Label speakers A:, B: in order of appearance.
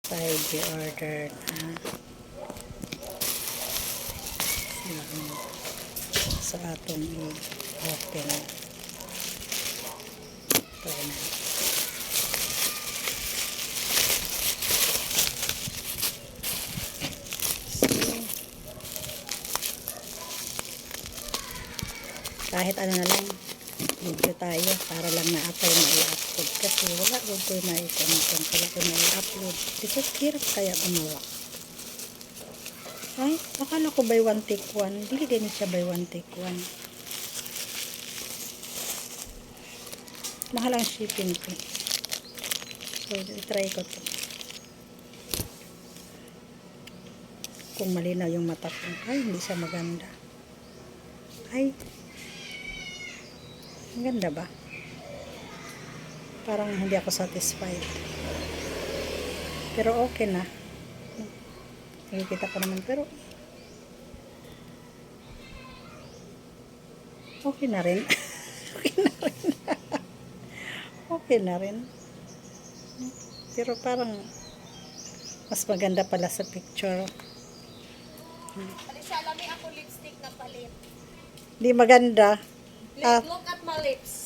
A: Tayo order na sa atong i-open. Try na. Kahit ano na lang video tayo para lang na-apply na i-upload kasi wala ko na-i-content, wala ko na-i-upload kasi hirap kaya gumawa. Ay, akala ko buy one take one, dili ganit siya buy one take one. Mahal ang shipping ko, so try ko to kung malinaw yung mata ko. Ay, hindi siya maganda. Ay, ang ganda ba? Parang hindi ako satisfied. Pero okay na. Nakikita ko naman. Pero okay na rin. Okay na rin. Okay na rin. Pero parang mas maganda pala sa picture.
B: Salami ako lipstick na palit.
A: Hindi maganda.
B: Look at my lips.